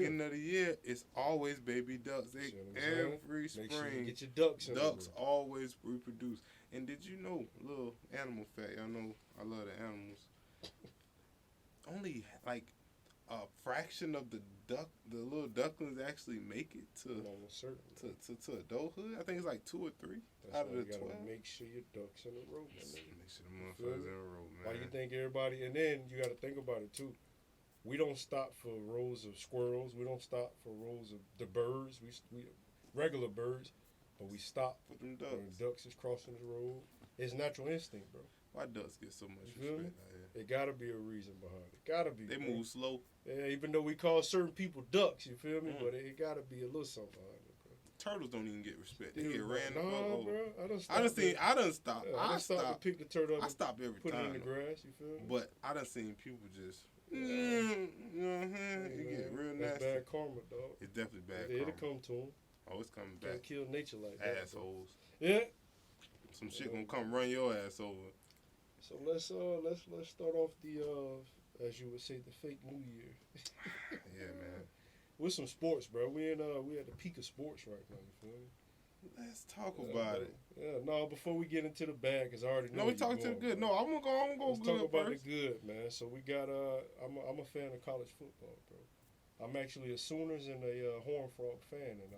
beginning of the year, it's always baby ducks. Every spring, make sure you get your ducks in ducks always reproduce. And did you know, little animal fact? I know I love the animals. Only like a fraction of the little ducklings actually make it to adulthood. I think it's like 2 or 3 out of the 12. Make sure your ducks in a row. Make sure the motherfuckers in a row, man. Why you think everybody? And then you got to think about it too. We don't stop for rows of squirrels. We don't stop for rows of the birds. We regular birds, but we stop for them ducks. When ducks is crossing the road. It's natural instinct, bro. Why ducks get so much respect out here? It gotta be a reason behind it. Gotta be. They move slow. Yeah, even though we call certain people ducks, you feel me? But it gotta be a little something behind it, bro. Turtles don't even get respect. They get ran over. Bro. I done stopped. I stopped to pick the turtle up. I stop every put time. Put it in the grass, you feel me? But I done seen people just, you know what I'm saying? It get real nasty. That's bad karma, dog. It's definitely bad karma. It'll come to them. Oh, it's coming back. Can't kill nature like that. Assholes. Yeah. Some shit gonna come run your ass over. So let's start off the as you would say, the fake New Year. Yeah, man. With some sports, bro. We at the peak of sports right now. You feel me? Let's talk about it. Yeah, no. Before we get into the bad, cause I already know. No, we talking to the good. Bro. No, I'm gonna go. Let's talk about the good, man. So we got I'm a fan of college football, bro. I'm actually a Sooners and a Horned Frog fan, and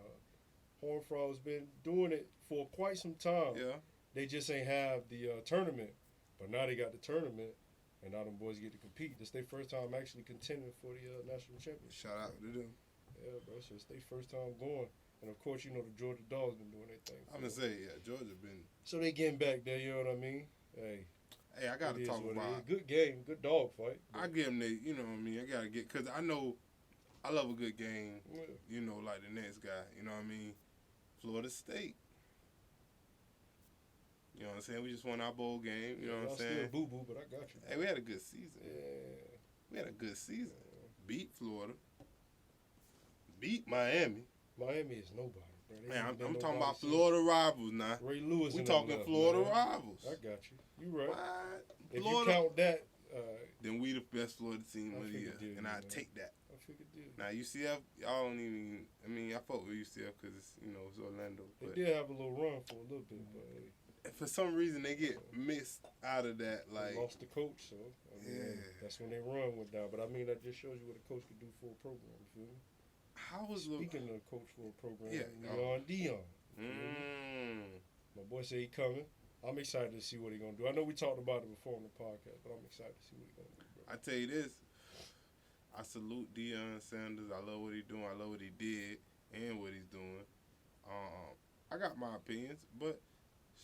Horned Frog's been doing it for quite some time. Yeah. They just ain't have the tournament, but now they got the tournament. And now them boys get to compete. This their first time actually contending for the national championship. Shout out to them. Yeah, bro. So it's their first time going. And, of course, you know, the Georgia Dogs been doing their thing. I'm going to say, yeah, Georgia been. So they getting back there, you know what I mean? Hey, I got to talk about it. Good game, good dog fight. I give them you know what I mean? I got to get, because I know I love a good game, you know, like the next guy, you know what I mean? Florida State. You know what I'm saying? We just won our bowl game. You know what I'm saying? Still boo-boo, but I got you. Hey, we had a good season. Yeah. We had a good season. Yeah. Beat Florida. Beat Miami. Miami is nobody, bro. Man, I'm talking about Florida rivals now. Ray Lewis. We talking Florida rivals. I got you. You right. What? If Florida, you count that, then we the best Florida team of the year, and I take that. I figured deal. Now UCF, y'all don't even. I mean, I fuck with UCF because it's it's Orlando. They did have a little run for a little bit, but. For some reason, they get missed out of that. Like they lost the coach, so I mean, that's when they run went down. But I mean, that just shows you what a coach could do for a program. You feel me? How was speaking of coach for a program? Yeah, Dion. My boy said he coming. I'm excited to see what he gonna do. I know we talked about it before on the podcast, but I'm excited to see what he gonna do. Bro. I tell you this, I salute Deion Sanders. I love what he doing. I love what he did and what he's doing. I got my opinions, but.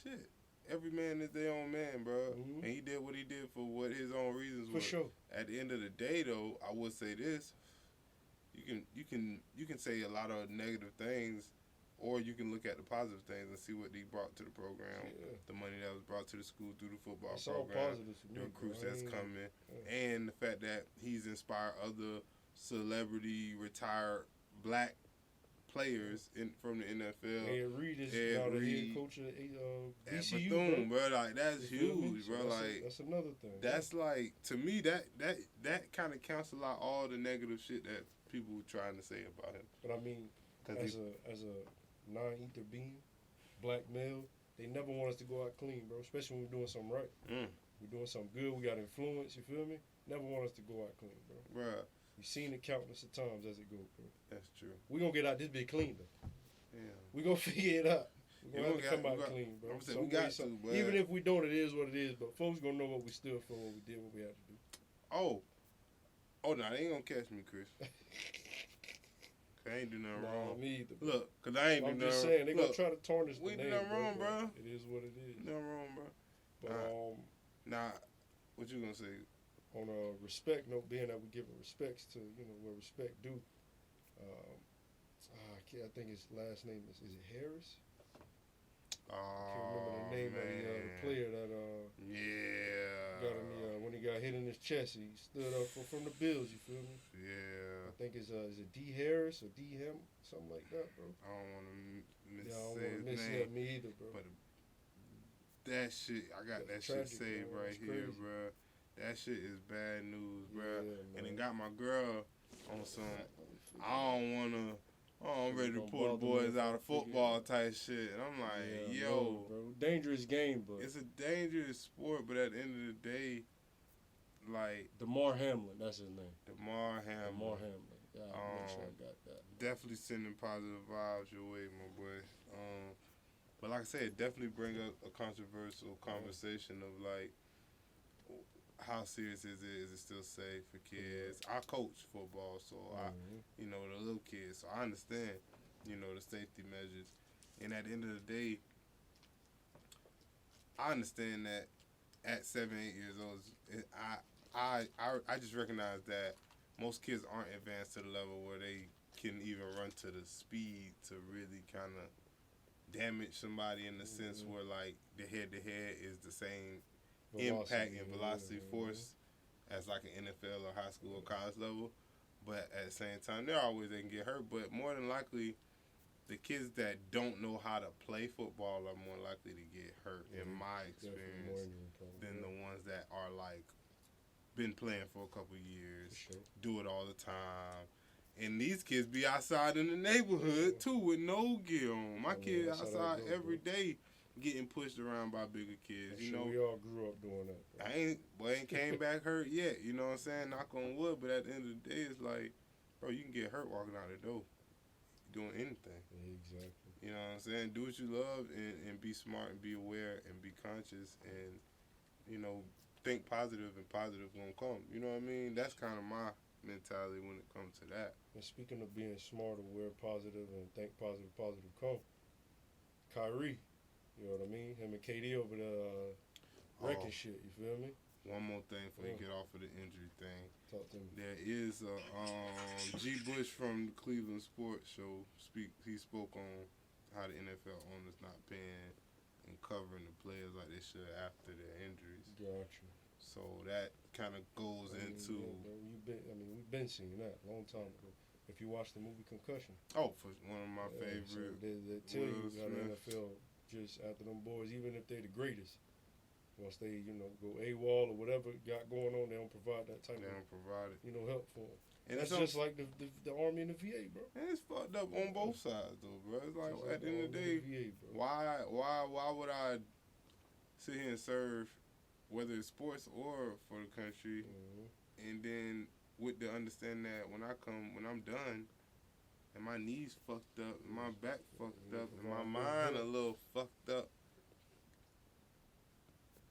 Shit, every man is their own man, bro. And he did what he did for what his own reasons were. For sure. At the end of the day, though, I would say this: you can say a lot of negative things, or you can look at the positive things and see what he brought to the program, the money that was brought to the school through the football program, the recruits that's coming, and the fact that he's inspired other celebrity retired black players from the NFL. Ed Reed is now the head coach of VCU, bro. Like that's huge, bro. Like that's another thing. That's like to me that kind of cancel out all the negative shit that people were trying to say about him. But I mean, as a non-ether being, black male, they never want us to go out clean, bro. Especially when we're doing something right. We're doing something good. We got influence. You feel me? Never want us to go out clean, bro. Bruh. You've seen it countless of times as it goes, bro. That's true. We're going to get out this bit clean, though. Yeah. We're going to figure it out. We're going to have to come out clean, bro. We got to, bro. Even if we don't, it is what it is. But folks going to know what we stood for, what we did, what we had to do. Oh, no, they ain't going to catch me, Chris. I ain't do nothing wrong. Me either. Look, because I ain't do nothing wrong. I'm just saying, they're going to try to tarnish the name. We do nothing wrong, bro. It is what it is. Nothing wrong, bro. But, what you going to say? On a respect note, being that we're giving respects to, where respect due. I think his last name is it Harris? I can't remember the name of the player that got him when he got hit in his chest. He stood up from the Bills. You feel me? Yeah. I think it's is it D Harris or D Hem, something like that, bro. I don't want to miss his name. Me either, bro. But that shit, I got that shit saved right here, bro. That shit is bad news, bro. Yeah, and it got my girl on some. I don't ready to pull the boys out of football type shit. And I'm like, yo. Bro. Dangerous game, but. It's a dangerous sport, but at the end of the day, like. DeMar Hamlin, that's his name. DeMar Hamlin. Yeah, make sure I got that. Definitely sending positive vibes your way, my boy. But like I said, definitely bring up a controversial conversation of like, how serious is it? Is it still safe for kids? I coach football, so I, the little kids, so I understand, the safety measures. And at the end of the day, I understand that at 7, 8 years old, I just recognize that most kids aren't advanced to the level where they can even run to the speed to really kind of damage somebody in the sense where like the head-to-head is the same impact and velocity force as like an NFL or high school or college level. But at the same time, there are always they can get hurt. But more than likely, the kids that don't know how to play football are more likely to get hurt, in my experience, than the ones that are like been playing for a couple years, do it all the time. And these kids be outside in the neighborhood too with no gear on. My kids outside every day getting pushed around by bigger kids. We all grew up doing that. Bro. I ain't came back hurt yet. You know what I'm saying? Knock on wood. But at the end of the day, it's like, bro, you can get hurt walking out the door, doing anything. Exactly. You know what I'm saying? Do what you love and be smart and be aware and be conscious and think positive and positive gonna come. You know what I mean? That's kind of my mentality when it comes to that. And speaking of being smart, aware, positive, and think positive come. Kyrie, you know what I mean? Him and KD over the wrecking shit. You feel me? One more thing before you get off of the injury thing. Talk to me. There is G. Bush from the Cleveland Sports Show. He spoke on how the NFL owners not paying and covering the players like they should after their injuries. Gotcha. So that kind of goes into. We've been seeing that a long time ago. If you watch the movie Concussion. Oh, for one of my favorite. So they tell you how the NFL just after them boys, even if they're the greatest, once they go AWOL or whatever got going on, they don't provide that type of help for them. And that's just like the Army and the VA, bro. And it's fucked up on both sides, though, bro. It's like at the end of the day, why would I sit here and serve, whether it's sports or for the country, and then with the understanding that when I'm done, and my knees fucked up, and my back fucked up, and my mind a little fucked up,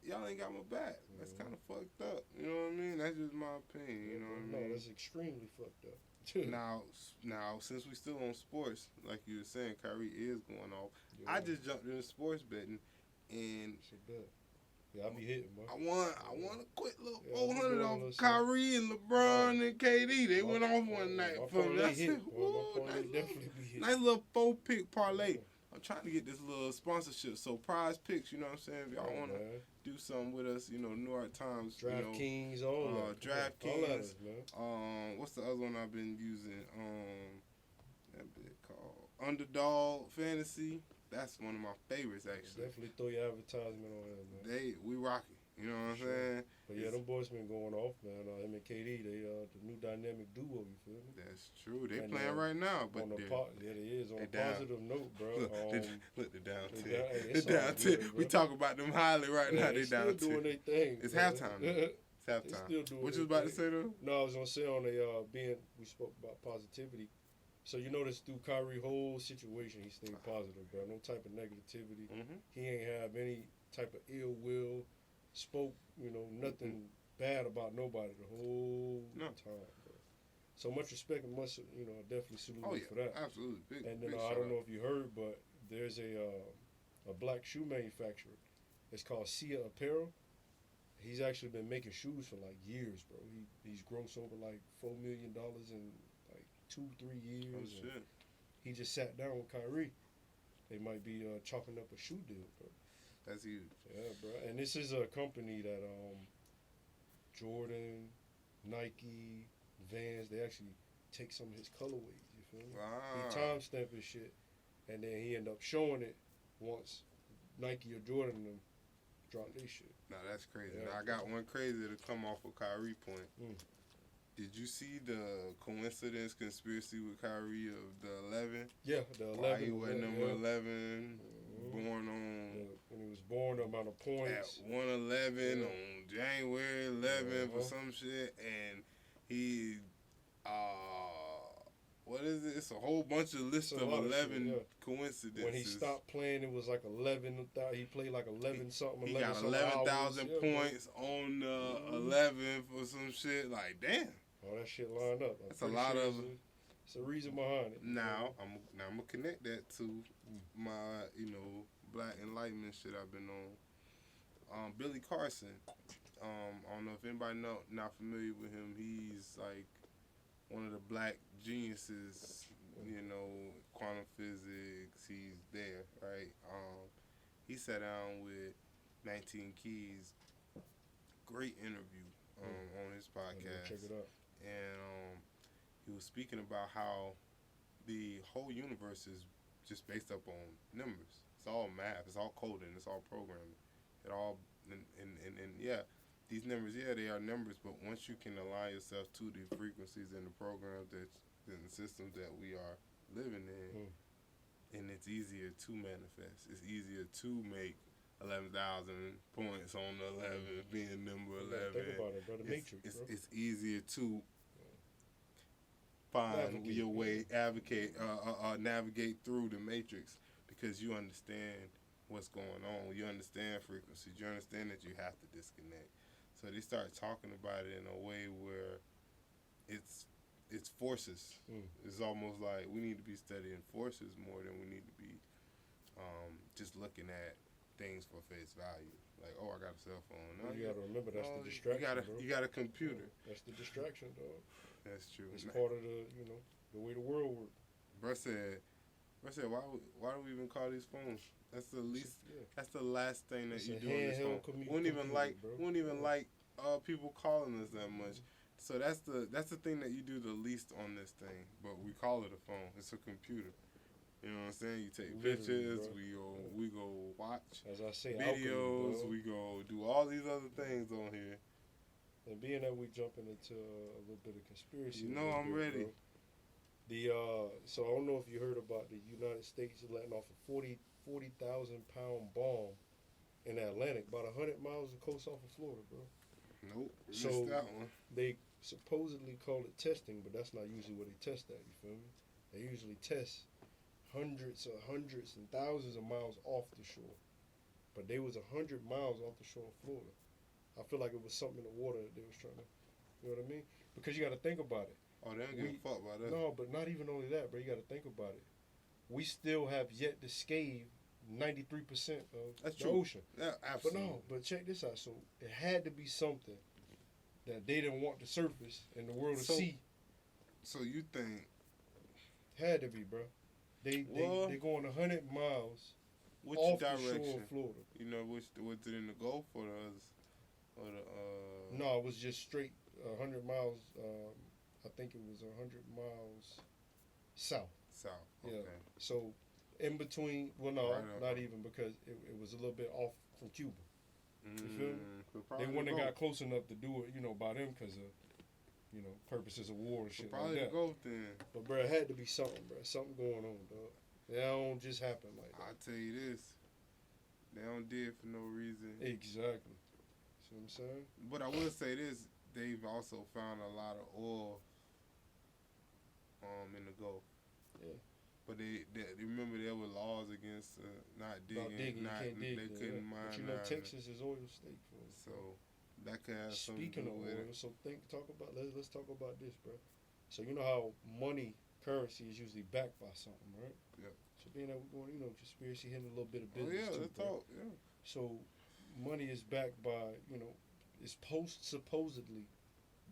y'all ain't got my back. That's kind of fucked up. You know what I mean? That's just my opinion. You know what I mean? No, that's extremely fucked up. Now, since we still on sports, like you were saying, Kyrie is going off. Yeah. I just jumped into sports betting, and yeah, I be hitting, bro. I won a quick little 400 off Kyrie and LeBron and KD. They went off one night for me. I said, nice little 4-pick parlay. I'm trying to get this little sponsorship. So Prize Picks, you know what I'm saying? If y'all want to do something with us, New York Times, DraftKings, all that. DraftKings. What's the other one I've been using? That bit called Underdog Fantasy. That's one of my favorites, actually. Definitely throw your advertisement on there, man. We rocking. You know what I'm saying? But yeah, them boys been going off, man. Him and KD, they the new dynamic duo. You feel me? That's true. They playing right now, but they is on a positive note, bro. Look, they down 10. They down 10. We talk about them highly right now. They down 10. Still doing their thing. It's halftime. It's halftime. What you was about to say though? No, I was gonna say on we spoke about positivity. So you notice through Kyrie's whole situation, he stayed positive, bro. No type of negativity. He ain't have any type of ill will. Spoke, nothing bad about nobody the whole time, bro. So much respect and much, definitely salute you for that. Absolutely. And then I don't know if you heard, but there's a black shoe manufacturer. It's called Sia Apparel. He's actually been making shoes for like years, bro. He's grossed over like $4 million in like 2-3 years. Oh shit. He just sat down with Kyrie. They might be chalking up a shoe deal, bro. That's huge. Yeah, bro. And this is a company that Jordan, Nike, Vans, they actually take some of his colorways, you feel me? Wow. He timestamp his shit, and then he end up showing it once Nike or Jordan and them drop their shit. Now that's crazy. Yeah. Now, I got one crazy to come off of Kyrie point. Did you see the coincidence conspiracy with Kyrie of the 11? Yeah, the 11. Why he was number yeah. 11, Mhm. born on When he was born, the amount of at points. 111 Yeah. on January 11th or Uh-huh. some shit, and he, what is it? It's a whole bunch of list It's a of lot of 11 shit, yeah. coincidences. When he stopped playing, it was like 11. He played like 11 something. He 11 got something 11,000 hours. Yeah, points on the Mhm. 11th or some shit. Like, damn. All that shit lined up. That's a lot of. It's a reason behind it. Now I'm gonna connect that to my Black Enlightenment shit I've been on. Billy Carson. I don't know if anybody not familiar with him. He's like one of the black geniuses. Quantum physics. He's there, right? He sat down with 19 Keys. Great interview on his podcast. Check it out. And he was speaking about how the whole universe is just based up on numbers. It's all math. It's all coding. It's all programming. It all and yeah, these numbers, yeah, they are numbers. But once you can align yourself to the frequencies and the programs and the systems that we are living in, and it's easier to manifest. It's easier to make 11,000 points on the 11, being number 11. Think about it, bro. The Matrix, bro. It's easier to find your way, navigate through the matrix because you understand what's going on. You understand frequencies. You understand that you have to disconnect. So they start talking about it in a way where it's forces. It's almost like we need to be studying forces more than we need to be just looking at things for face value. Like, oh, I got a cell phone. No, you gotta remember that's the distraction. You got a computer. That's the distraction, dog. That's true. It's part of the way the world works. Bro said, why do we even call these phones? That's the least. That's the last thing that you do on this phone. Won't even like people calling us that much. So that's the thing that you do the least on this thing. But we call it a phone. It's a computer. You know what I'm saying? You take pictures. We go watch. As I say, videos. We go do all these other things on here. And being that we jumping into a little bit of conspiracy, I'm ready. Bro. So I don't know if you heard about the United States letting off a 40,000 pound bomb in the Atlantic, about 100 miles of coast off of Florida, bro. Nope. So missed that one. They supposedly call it testing, but that's not usually what they test at. You feel me? They usually test hundreds and thousands of miles off the shore, but they was 100 miles off the shore of Florida. I feel like it was something in the water that they was trying to, you know what I mean? Because you got to think about it. Oh, they don't give a fuck about that. No, but not even only that, bro. You got to think about it. We still have yet to scathe 93% of the ocean. Yeah, absolutely. But check this out. So it had to be something that they didn't want to surface and the world to see. So you think? Had to be, bro. They going 100 miles off the shore of Florida. You know, was it in the Gulf or the No, it was just straight 100 miles. I think it was 100 miles south. South. Okay. Yeah. So in between, well, no, not even, because it was a little bit off from Cuba. You feel me? They wouldn't have got close enough to do it, by them because of, purposes of war and shit like that. Go then. But bro, it had to be something, bro. Something going on, dog. That don't just happen like that. I'll tell you this. They don't do it for no reason. Exactly. See what I'm saying? But I will say this. They've also found a lot of oil in the Gulf. Yeah. But they remember there were laws against not digging. They couldn't mine. But Texas is oil state for it. So that could have something Speaking to do of with oil, it. so let's talk about this, bro. So you know how money, currency is usually backed by something, right? Yeah. So being that we're going, conspiracy hitting a little bit of business. Oh yeah, let's talk. Yeah. So money is backed by, is supposedly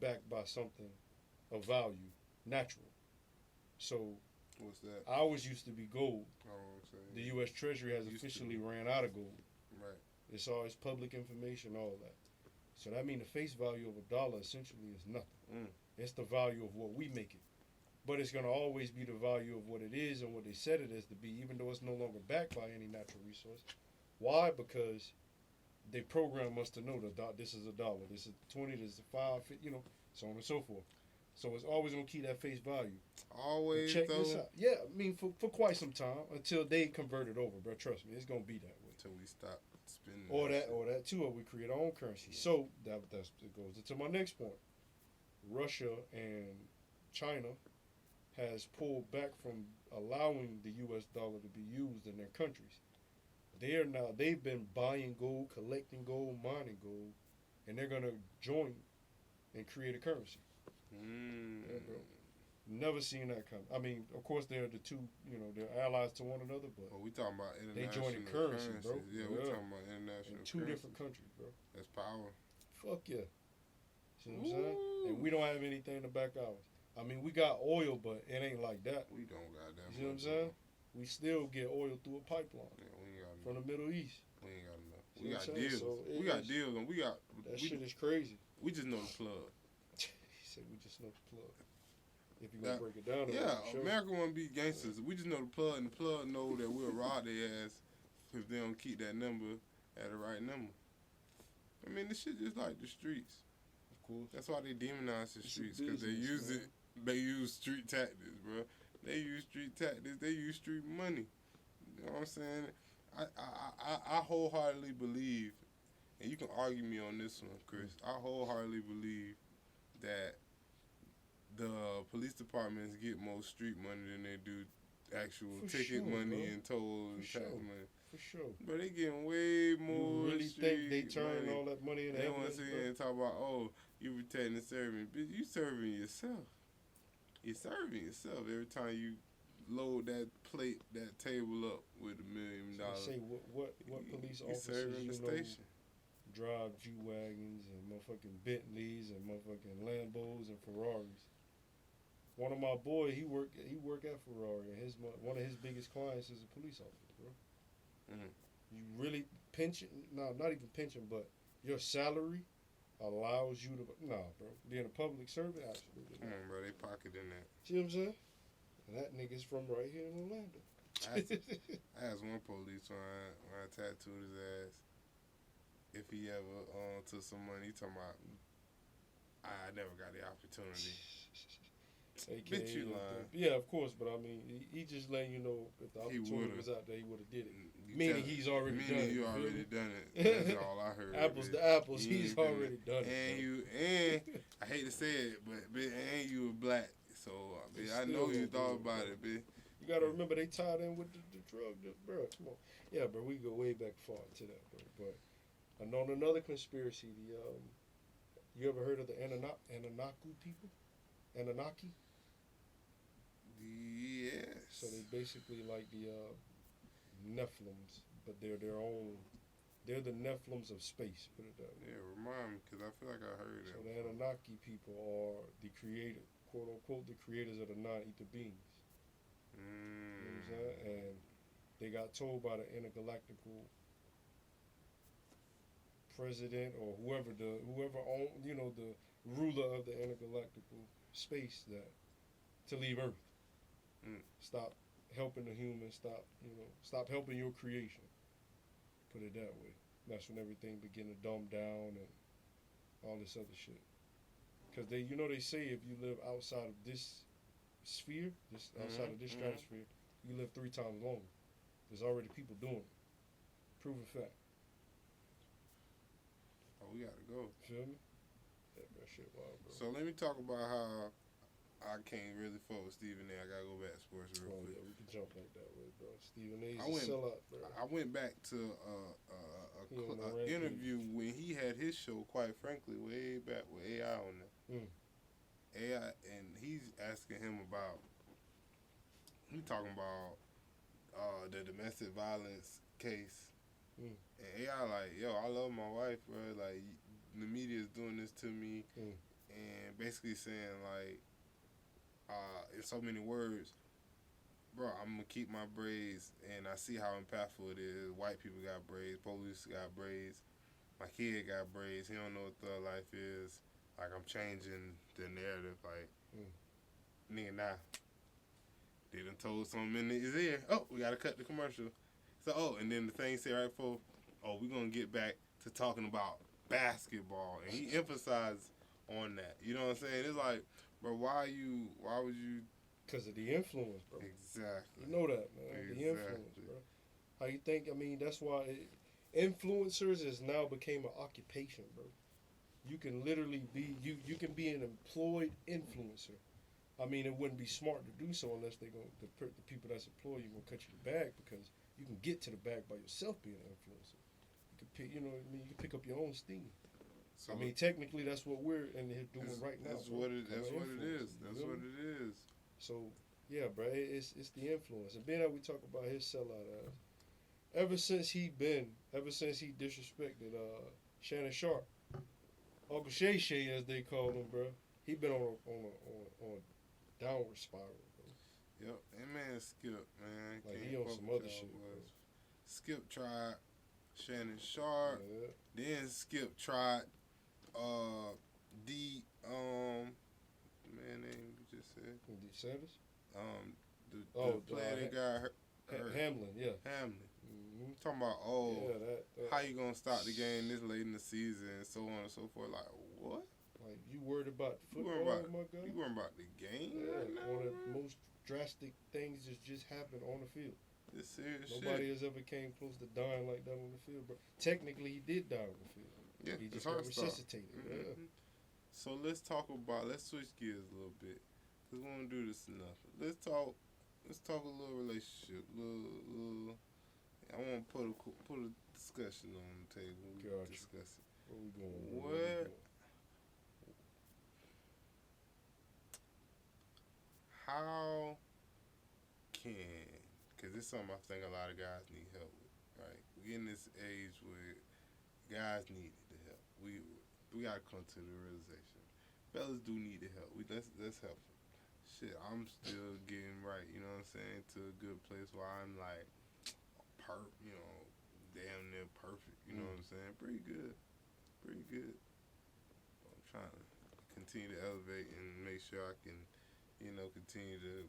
backed by something of value, natural. So what's that? ours used to be gold. Oh, okay. The U.S. Treasury has officially ran out of gold. Right. It's public information, all that. So that means the face value of a dollar essentially is nothing. It's the value of what we make it. But it's going to always be the value of what it is and what they said it is to be, even though it's no longer backed by any natural resource. Why? Because they program us to know that this is a dollar, this is 20, this is 5, 50, so on and so forth. So it's always gonna keep that face value. Always Check though. this out. Yeah, I mean for quite some time until they convert it over, bro. Trust me, it's gonna be that way. Until we stop spending. Or shit. that too, or we create our own currency. So that goes into my next point. Russia and China has pulled back from allowing the U.S. dollar to be used in their countries. They've been buying gold, collecting gold, mining gold, and they're gonna join and create a currency. Yeah, bro. Never seen that come. I mean, of course, they're the two, they're allies to one another, but we talking about they international joining currency, currencies. bro. Yeah, we talking about international in two currencies. different countries, bro. That's power. Fuck yeah. See what I'm saying? And we don't have anything to back ours. I mean, we got oil, but it ain't like that. We don't got that. You see what I'm saying? We still get oil through a pipeline Yeah, we ain't got enough. from the Middle East. We ain't got enough. See We what got I'm saying? deals. So We got deals, and That shit is crazy. We just know the plug. He said we just know the plug. If you gonna break it down, Yeah, America want to be gangsters. We just know the plug, and the plug know that we'll rob their ass if they don't keep that number at the right number. I mean, this shit just like the streets. Of course. That's why they demonize the It's a streets, because they business, use man. it. They use street tactics, bro. They use street tactics. They use street money. You know what I'm saying? I wholeheartedly believe, and you can argue me on this one, Chris. I wholeheartedly believe that the police departments get more street money than they do actual For ticket sure, money bro. and toll and For tax sure. money. For sure. But they getting way more. You really think they street turn money. all that money in They want to evidence, sit bro? here and talk about, oh, you protecting and serving. Bitch, you serving yourself. You're serving yourself every time you load that plate, that table up with $1 million. So say what police you officers serving the station. drive G-Wagons and motherfucking Bentleys and motherfucking Lambos and Ferraris. One of my boys, he work at Ferrari, and one of his biggest clients is a police officer, bro. Mhm. You really pension? No, not even pension, but your salary allows you to. Nah, bro. Being a public servant, absolutely. Come on, bro. They pocketing that. See what I'm saying? And that nigga's from right here in Orlando. I asked one police when I tattooed his ass if he ever took some money. He talking about, I never got the opportunity. AKA, Bitch, you lying. Yeah, of course, but I mean, he just letting you know if the He opportunity would've. was out there, he would have did it. You Meaning tell- he's already done it. you you feel already me? done it. That's all I heard. Apples bitch. to apples, You he's ain't been- already done And it. you I hate to say it, but and you were black, so He I still know you gonna do thought it, about bro. it, bitch. You gotta remember they tied in with the drug, bro. Come on, yeah, bro. We go way back far to that, bro. But I know another conspiracy. You ever heard of the Anunnaki people? Anunnaki. Yes. So they basically like the Nephilims, but they're their own. They're the Nephilims of space. Put it that way. Yeah, remind me, because I feel like I heard So that. the Anunnaki people are the creator, quote unquote, the creators of the non-ether beings. You know what I'm saying? And they got told by the intergalactical president or whoever owned, the ruler of the intergalactical space that to leave Earth. Stop helping the humans. Stop helping your creation. Put it that way. That's when everything began to dumb down and all this other shit. Because they say if you live outside of this sphere, outside of this stratosphere, you live 3 times longer. There's already people doing it. Proven fact. Oh, we gotta go. Feel me? Yeah, bro, shit wild, bro. So let me talk about how I can't really fuck with Stephen A. I gotta go back to sports real quick. Yeah, we can jump like that way, bro. Stephen A's I a went- sellout, bro. I went back to He on the an rampage. interview when he had his show, quite frankly, way back with AI on there. AI, and he's asking him about, he talking about the domestic violence case. And AI like, yo, I love my wife, bro. Like, the media is doing this to me. And basically saying, like, in so many words, bro, I'm going to keep my braids, and I see how impactful it is. White people got braids, police got braids, my kid got braids. He don't know what thug life is. Like, I'm changing the narrative. Like, nigga, nah. They done told something in his ear. Oh, we got to cut the commercial. So, and then the thing said right before, we're going to get back to talking about basketball. And he emphasized on that. You know what I'm saying? It's like, But why would you? Because of the influence, bro. Exactly. You know that, man. The influence, bro. How you think? I mean, that's why influencers has now became an occupation, bro. You can literally be you can be an employed influencer. I mean, it wouldn't be smart to do so unless they going the people that's employed you gonna cut you the bag, because you can get to the bag by yourself being an influencer. You can pick, you know what I mean? You can pick up your own steam. So I mean, technically, that's what we're in here doing right now. That's what it is. That's what it is. So yeah, bro, it's the influence. And being that we talk about his sellout ass, ever since he disrespected Shannon Sharp, Uncle Shay Shay as they call him, bro, he been on a downward spiral, bro. Yep, and man, Skip, man, like he on some other shit, bro. Skip tried Shannon Sharp, then Skip tried man name you just said. D. Sanders? The player that got hurt. Hamlin, yeah. Hamlin. Mm-hmm. Talking about, how you gonna start the game this late in the season and so on and so forth. Like, what? Like, you worried about football, my guy? You worried about the game right now? One of the most drastic things that just happened on the field. It's serious Nobody has ever came close to dying like that on the field, bro. Technically, he did die on the field. Yeah, he just got resuscitated. Mm-hmm. Yeah. So let's switch gears a little bit, cause we won't do this enough. Let's talk a little relationship, little. I want to put a discussion on the table. We can discuss it. Where we going? How can? Cause it's something I think a lot of guys need help with. Right? We in this age where guys need the help. We gotta come to the realization. Fellas do need the help. Let's help them. Shit, I'm still getting right, you know what I'm saying, to a good place where I'm like damn near perfect, you know what I'm saying? Pretty good. I'm trying to continue to elevate and make sure I can, continue to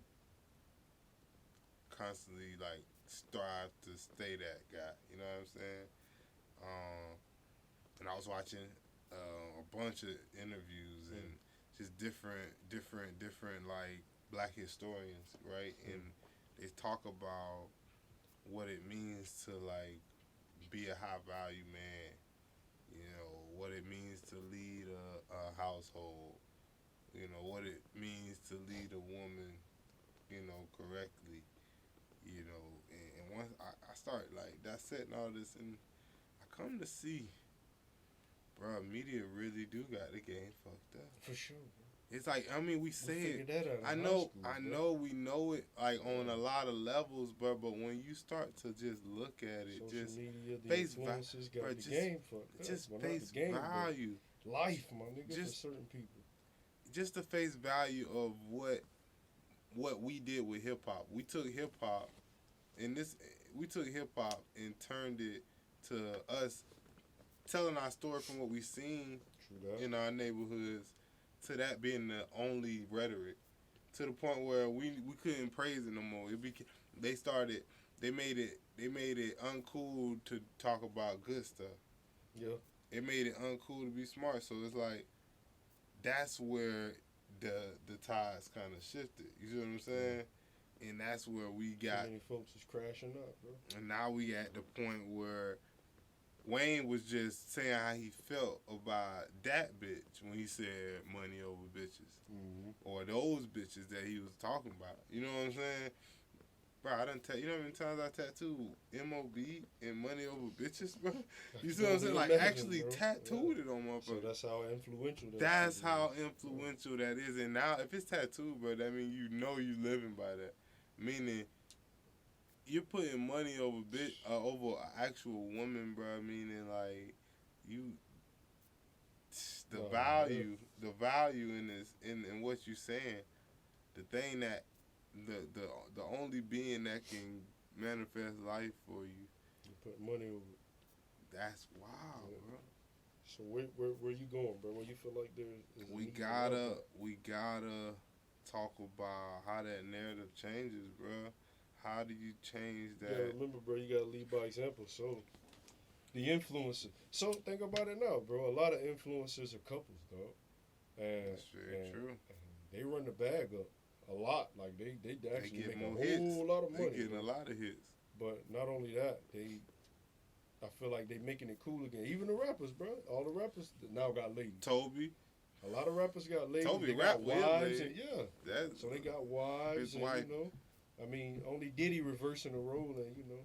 constantly like strive to stay that guy, you know what I'm saying? And I was watching a bunch of interviews and just different like black historians, right? And they talk about what it means to like be a high value man, what it means to lead a household, what it means to lead a woman, correctly, and once I start like dissecting all this, and I come to see, bro, media really do got the game fucked up. For sure, bro. It's like, I mean, we say it. I know we know it like on a lot of levels, bro. But when you start to just look at it, social just media, the face influences got the game fucked up. Just face value, life, my nigga, for certain people. Just the face value of what we did with hip hop. We took hip hop, and turned it to us telling our story from what we seen in our neighborhoods, to that being the only rhetoric, to the point where we couldn't praise it no more. They made it uncool to talk about good stuff. Yeah. It made it uncool to be smart. So it's like, that's where the tides kind of shifted. You see what I'm saying? And that's where we got. Too many folks is crashing up, bro. And now we at the point where Wayne was just saying how he felt about that bitch when he said money over bitches. Mm-hmm. Or those bitches that he was talking about. You know what I'm saying? Bro, I done you know how many times I tattooed M.O.B. and money over bitches, bro? You see what I'm saying? Like, actually tattooed it on motherfuckers. So that's how influential that is. That's how influential that is. And now, if it's tattooed, bro, that means you living by that. Meaning, you're putting money over over an actual woman, bro. Meaning, like, the value in this, in what you're saying, the thing that the only being that can manifest life for you. You put money over it. That's wild, bro. So where you going, bro? Where you feel like there's we gotta talk about how that narrative changes, bro. How do you change that? Yeah, remember, bro, you gotta lead by example. So the influencer. So think about it now, bro. A lot of influencers are couples, dog. That's very true. they run the bag up a lot. Like they actually make a whole hits. lot of money. They getting a lot of hits. But not only that, I feel like they making it cool again. Even the rappers, bro. All the rappers now got ladies. Toby. A lot of rappers got ladies. Toby they rap got wives. and, So they got wives. And, wife. you know, I mean, only Diddy reversing the role and, you know,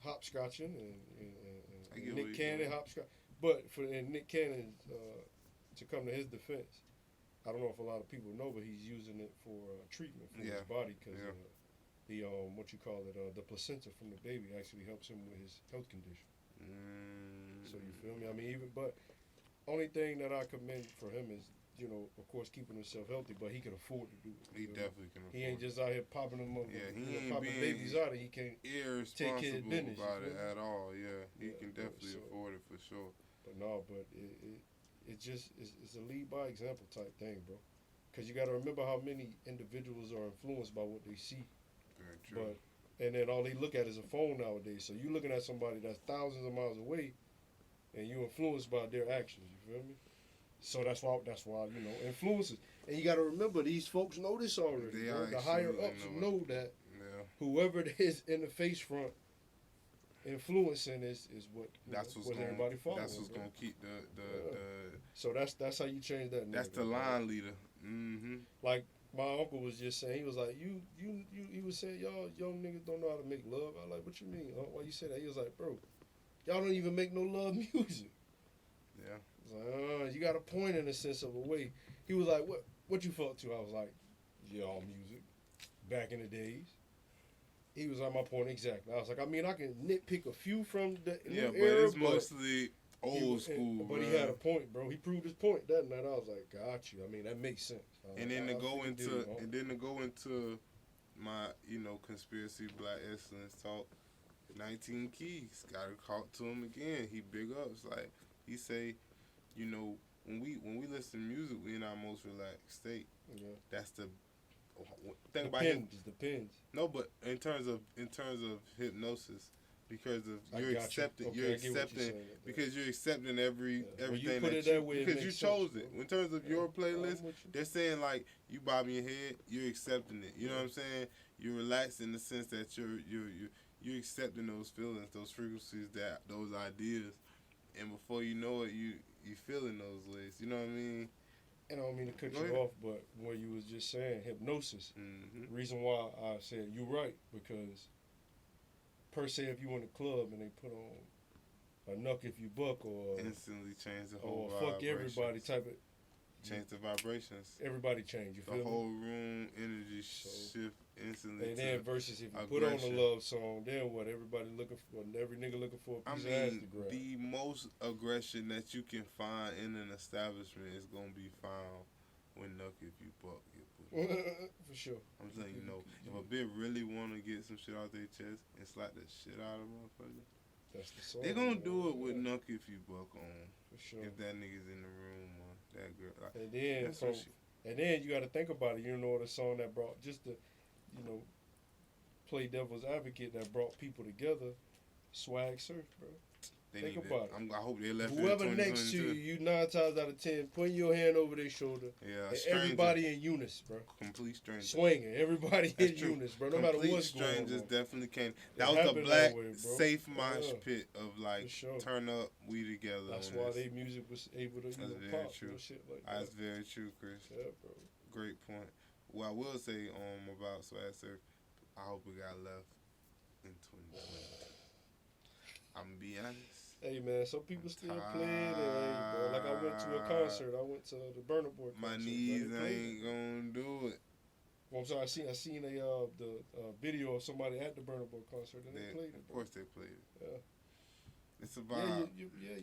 hopscotching and Nick Cannon hopscotch. But and Nick Cannon, to come to his defense, I don't know if a lot of people know, but he's using it for treatment for his body because the the placenta from the baby actually helps him with his health condition. So you feel me? I mean, but only thing that I commend for him is, you know, of course, keeping himself healthy, but he can afford to do it. He definitely can afford it. He ain't just out here popping them up. Yeah, he ain't popping being babies out, and he can't take care of business about it at all. Yeah, he can definitely afford it for sure. But no, it's a lead by example type thing, bro. Because you got to remember how many individuals are influenced by what they see. Very true. And then all they look at is a phone nowadays. So you looking at somebody that's thousands of miles away, and you influenced by their actions. You feel me? So that's why you know, influences. And you got to remember, these folks know this already. The higher ups know that whoever is in the face front influencing is what everybody following. That's what's gonna keep the So that's how you change that. That's the line leader. Mm-hmm. Like my uncle was just saying, he was like, he was saying, y'all young niggas don't know how to make love. I was like, what you mean? Why you say that? He was like, bro, y'all don't even make no love music. Yeah. I was like, you got a point in a sense of a way. He was like, what you fuck to? I was like, y'all music, back in the days. He was on my point exactly. I was like, I mean, I can nitpick a few from the new era, it's mostly old school. But he had a point, bro. He proved his point that night. I was like, got you. I mean, that makes sense. And then to go into my, you know, conspiracy black excellence talk, 19 Keys, gotta talk to him again. He big ups, like he say, you know, when we listen to music, we in our most relaxed state. Yeah. That's the thing about him. Depends. No, but in terms of hypnosis, because of you're accepting because you're accepting everything because you chose it. In terms of your playlist, they're saying like you bobbing your head, you're accepting it. You know what I'm saying? You're relaxed in the sense that you're accepting those feelings, those frequencies, those ideas, and before you know it, you feeling those ways. You know what I mean? And I don't mean to cut you off, but what you was just saying, hypnosis. Mm-hmm. Reason why I said you're right, because per se, if you in a club and they put on a Knuck If You Buck or instantly change the whole or fuck everybody type of change the vibrations. Everybody change. You feel me? The whole room energy shift instantly. And then versus if you put on a love song, then what? Every nigga looking for a piece of ass to grab. The most aggression that you can find in an establishment is gonna be found when Knuck If You Buck get put on. For sure. I'm telling you, if a bitch really wanna get some shit out their chest and slap the shit out of a motherfucker, that's the song. They're gonna do it with Knuck If You Buck on. For sure. If that nigga's in the room or that girl. Like, and then you got to think about it. You know, the song that brought just to, you know, play devil's advocate that brought people together. Swag Surf, bro. Think about it. I hope they left. Whoever next to you, 9 times out of 10, putting your hand over their shoulder. Yeah, and everybody in unison, bro. Complete stranger. Swinging, everybody in unison, bro. No matter what's going on. Strangers definitely came. That was a black safe mosh pit of like turn up, we together. That's why their music was able to pop and shit like that. That's very true, Chris. Yeah, bro. Great point. What I will say about Swag Surf, I hope it got left in 2020. I'm gonna be honest. Hey man, some people still playing it, bro. Like I went to a concert. I went to the Burna Boy concert. My knees ain't gonna do it. Well, I'm sorry. I seen the video of somebody at the Burna Boy concert and they played it. Bro. Of course they played it. Yeah. It's a vibe.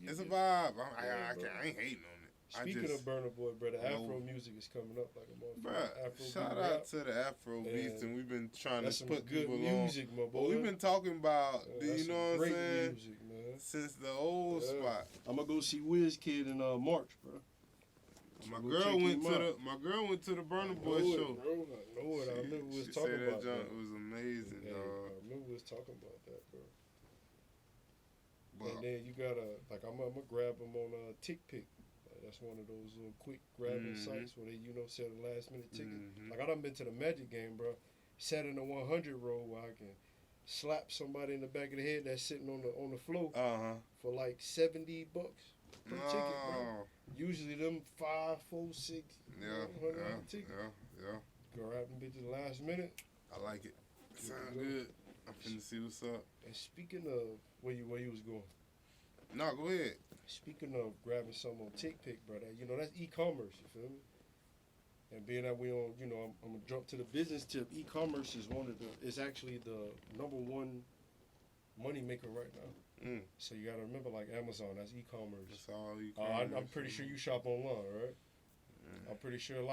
It's a vibe. I ain't hating on it. Speaking of Burna Boy, bro, the Afro music is coming up like a motherfucker. Bruh, shout out to the Afro beats, and we've been trying to put good people music, on. my boy. But we've been talking about, you know what I'm saying? Music, man. Since the old spot. I'm gonna go see WizKid in March, bro. My girl went to the Burna Boy show. Bro. I know it. I remember we was talking about that. It was amazing, dog. I remember we was talking about that, bro. But and then you gotta I'm gonna grab him on TikTok. That's one of those little quick grabbing sites where they, sell the last minute ticket. Mm-hmm. Like I done been to the Magic game, bro. Sat in the 100 row where I can slap somebody in the back of the head that's sitting on the floor for like $70 per ticket, bro. Usually them 5, 4, 6, ticket. Yeah. Grab them bitches last minute. I like it. Sound good. I'm finna see what's up. And speaking of where you was going. No, go ahead. Speaking of grabbing something on TickPick, brother, that's e-commerce, you feel me? And being that we on, I'm gonna jump to the business tip. E-commerce is actually the number one money maker right now. So you gotta remember, like Amazon, that's e-commerce. That's all e-commerce. I'm pretty sure you shop online, right? I'm pretty sure you're a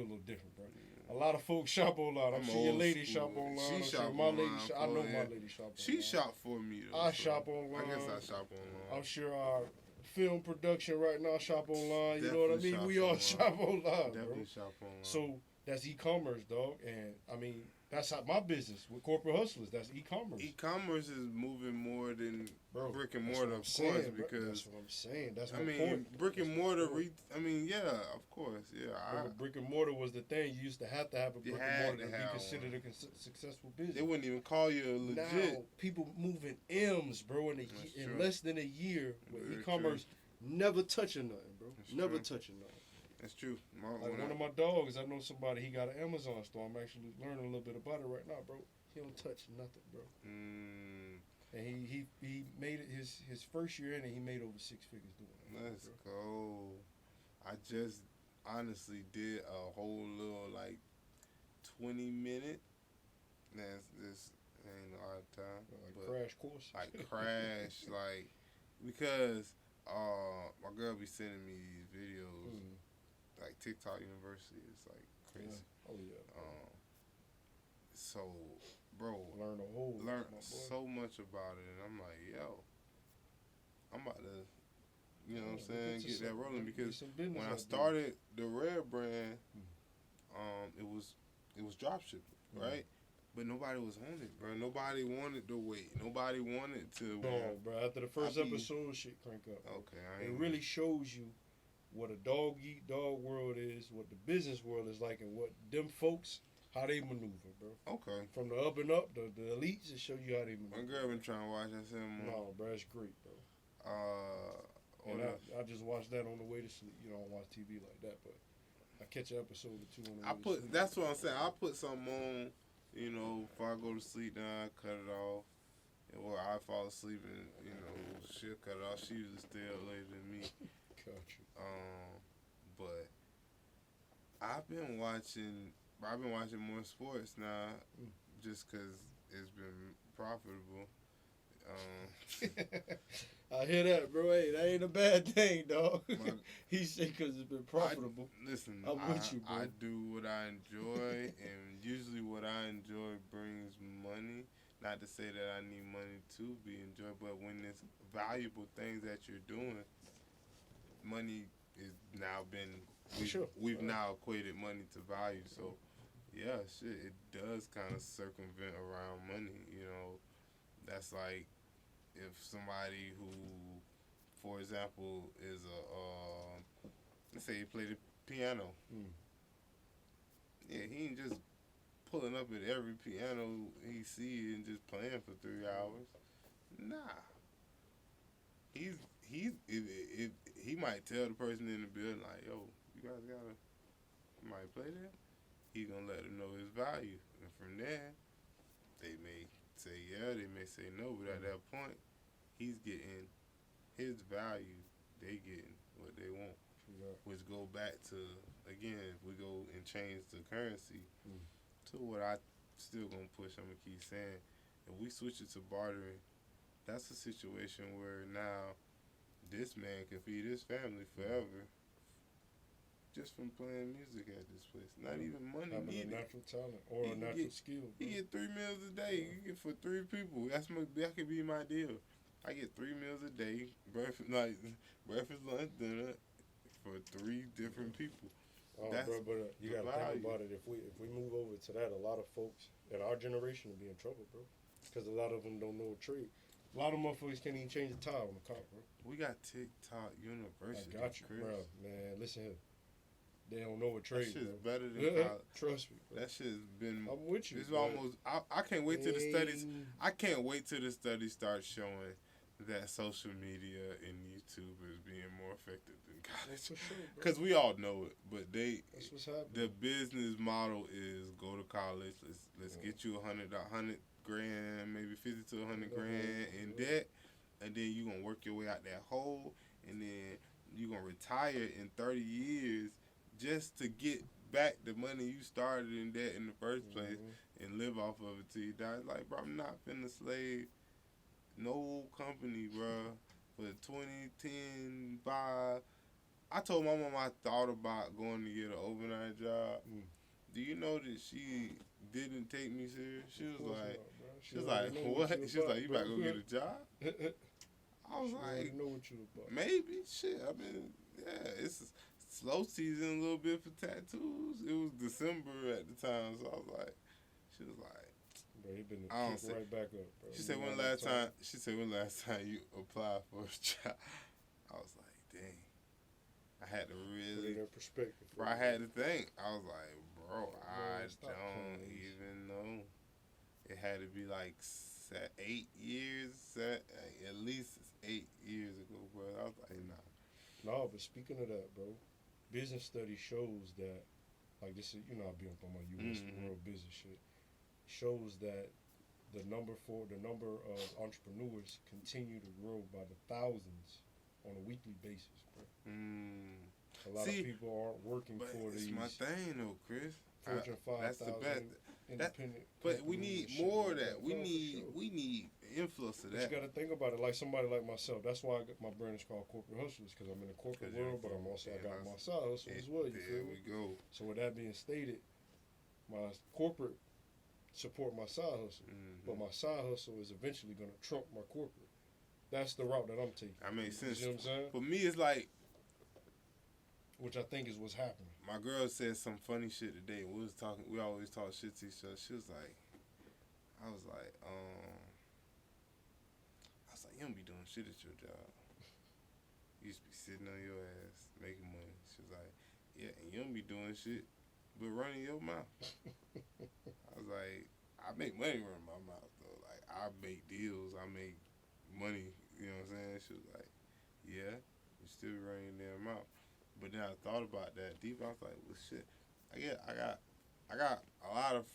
little different, bro. A lot of folks shop online. I'm sure your lady shop online. My lady shop online. She shop for me though. I shop online. I guess I shop online. I'm sure our film production right now shop online. You know what I mean? We all shop online, Definitely shop online. So that's e-commerce, dog. And I mean, that's how my business with Corporate Hustlers. That's e-commerce. E-commerce is moving more than brick and mortar, of course, because that's what I'm saying. That's my point. Brick and mortar. Of course, yeah. Brick and mortar was the thing. You used to have a brick and mortar to be considered a successful business. They wouldn't even call you a legit. Now people moving M's, bro, in less than a year with e-commerce, never touching nothing, bro. Never touching nothing. That's true. One of my dogs, I know somebody, he got an Amazon store. I'm actually learning a little bit about it right now, bro. He don't touch nothing, bro. And he made it his first year in it, he made over 6 figures doing it. Let's go. I just honestly did a whole little 20-minute. This ain't a lot of time. But crash course. Crash, because my girl be sending me these videos. Like TikTok University is crazy. Yeah. Oh yeah. So, bro, learn so much about it, and I'm like, yo, I'm about to, what I'm saying, get that rolling, because when I started the Rare brand, it was drop shipping, right? But nobody was on it, bro. Nobody wanted to wait. Nobody wanted to. No, bro. After the first episode, shit crank up. Okay, it really shows you what a dog eat dog world is, what the business world is like, and what them folks, how they maneuver, bro. Okay. From the up and up, the elites, it show you how they maneuver. My girl been trying to watch that cinema. No, bro, it's great, bro. And I just watched that on the way to sleep. You know, I don't watch TV like that, but I catch an episode or two on the way to sleep. That's what I'm saying. I put something on, before I go to sleep, then I cut it off. Or I fall asleep and, she'll cut it off. She usually stay up later than me. Gotcha. But I've been watching more sports now, just because it's been profitable. I hear that, bro. Hey, that ain't a bad thing, dog. He said because it's been profitable. Listen, I'm with you, bro. I do what I enjoy, and usually what I enjoy brings money. Not to say that I need money to be enjoyed, but when it's valuable things that you're doing, money is now we've now equated money to value. So, yeah, it does kind of circumvent around money. That's like if somebody who, for example, is let's say he played the piano. Yeah, he ain't just pulling up at every piano he see and just playing for 3 hours. Nah. He might tell the person in the building, like, yo, you guys might play that? He's going to let them know his value. And from there, they may say yeah, they may say no, but at that point, he's getting his value. They getting what they want. Which go back to, again, if we go and change the currency to what I still going to push, I'm going to keep saying, if we switch it to bartering, that's a situation where now this man can feed his family forever just from playing music at this place. Not even money needed. A natural talent or a natural skill. Bro. You get 3 meals a day. You get for 3 people. That could be my deal. I get 3 meals a day, breakfast, lunch, dinner, for 3 different people. That's bro, but you gotta think about it. If we move over to that, a lot of folks in our generation will be in trouble, bro, because a lot of them don't know a trade. A lot of motherfuckers can't even change the tire on the car, bro. We got TikTok University. I got you, Chris. bro. Man, listen here. They don't know what trade, That shit's bro. better than college. Trust me, bro. That shit's been. I'm with you. It's bro. almost. I can't wait till the studies. I can't wait till the studies start showing that social media and YouTube is being more effective than That's college. for sure, bro. Because we all know it, but That's what's happening. the business model is go to college. Let's get you $100 grand, maybe 50 to 100 grand in debt, and then you gonna work your way out that hole, and then you gonna retire in 30 years just to get back the money you started in debt in the first place and live off of it till you die. It's like, bro, I'm not finna slave no company, bro, for 2010 vibe. I told my mom I thought about going to get an overnight job. Do you know that she didn't take me serious? She was like, what? She was like, you about to go get a job? I was like, know what you about. Maybe. Shit, I mean, yeah, it's a slow season a little bit for tattoos. It was December at the time, so I was like, she was like, bro, he been I don't kicked say- right back up, bro. she said, when last time you applied for a job? I was like, dang. I had to Put really, it in perspective. bro, I had to think. I was like, bro, I stop don't playing. even know. It had to be like 8 years, at least 8 years ago, bro. I was like, nah. No, but speaking of that, bro, business study shows that, like this is, I be up on my U.S. world business shit, shows that the number of entrepreneurs continue to grow by the thousands on a weekly basis, bro. A lot of people aren't working But for it's these my thing, though, Chris. Fortune 5,000 That's the best. independent. But we companies need and shit more of like that. bro, for sure. We need influence of But that. you got to think about it like somebody like myself. That's why my brand is called Corporate Hustlers, because I'm in the corporate 'Cause you're world, but I'm also I got in my side hustle as well. You There feel we me? go. So with that being stated, my corporate support my side hustle, but my side hustle is eventually going to trump my corporate. That's the route that I'm taking. That makes sense. You know what I'm saying? For me, it's like, Which I think is what's happening. my girl said some funny shit today. We always talk shit to each other. She was like, you don't be doing shit at your job. You used to be sitting on your ass making money. She was like, yeah, and you don't be doing shit but running your mouth. I was like, I make money running my mouth though. Like, I make deals, I make money. You know what I'm saying? She was like, yeah, you still be running your damn mouth. But then I thought about that deep. I was like, well, shit. I got a lot of,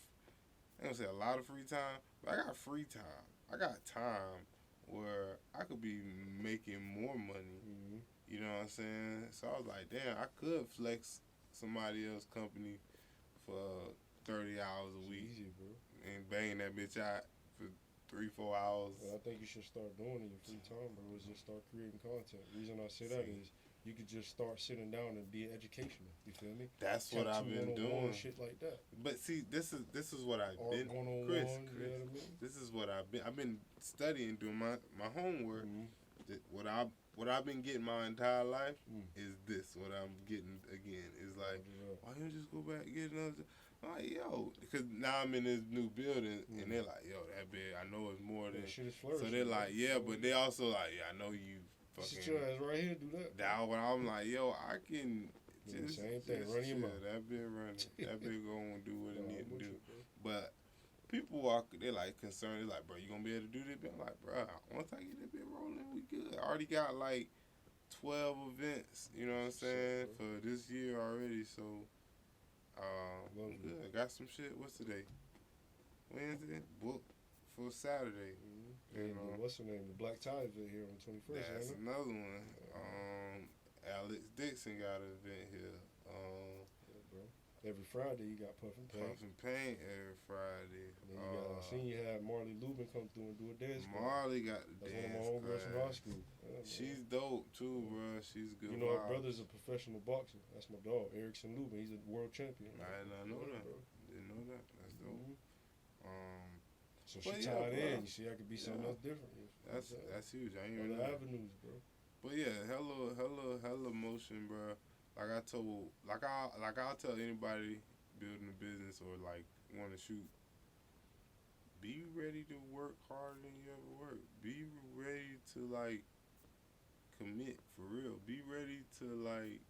I ain't gonna say a lot of free time, but I got free time. I got time where I could be making more money. You know what I'm saying? So I was like, damn, I could flex somebody else's company for 30 hours a week Easy, bro. and bang that bitch out for 3-4 hours. Well, I think you should start doing in your free time, bro. Is just start creating content. The reason I say that is you could just start sitting down and be educational. You feel me? That's what I've been doing. Shit like that. But see, this is what I've Or been. Chris, Chris, you know what I mean? this is what I've been studying, doing my homework. What I've been getting my entire life is this. What I'm getting again is like, why don't you just go back and get another job? I'm like, yo, because now I'm in this new building, and they're like, yo, that big, I know it's more than. Shit is So flourishing, they're bro. like, yeah, but they also like, yeah, I know you Sit your fucking. ass right here, do that. That when I'm like, yo, I can Do the just same thing, just run your chill. mouth. That been running. That been going to do what it Nah, need I'm to with do. you, bro. But people they're like concerned. They're like, bro, you gonna be able to do this? I'm like, bro, once I get that bit rolling, we good. I already got like 12 events, you know what I'm saying, for this year already. So, I'm good. Got some shit. What's today? Wednesday. Booked for Saturday. And what's her name? The Black Tie event here on the 21st. That's ain't it? another one. Alex Dixon got an event here. Yeah, bro. Every Friday you got Puff and Paint. Puff and Paint every Friday. Then you got, I seen you had Marley Lubin come through and do a dance. Marley got the That's dance one of my homegirls from high class. school. Yeah, She's dope too, bro. She's good. You know, her vibes. brother's a professional boxer. That's my dog, Erickson Lubin. He's a world champion. I did not know Yeah, that. bro. Didn't know that. That's dope. So But she yeah, tied bro. in. You see, I could be something else different. That's huge. I ain't even Other know. avenues, bro. But yeah, hella motion, bro. Like I'll tell anybody building a business or like want to shoot. Be be ready to work harder than you ever work. Be ready to like commit for real. Be ready to like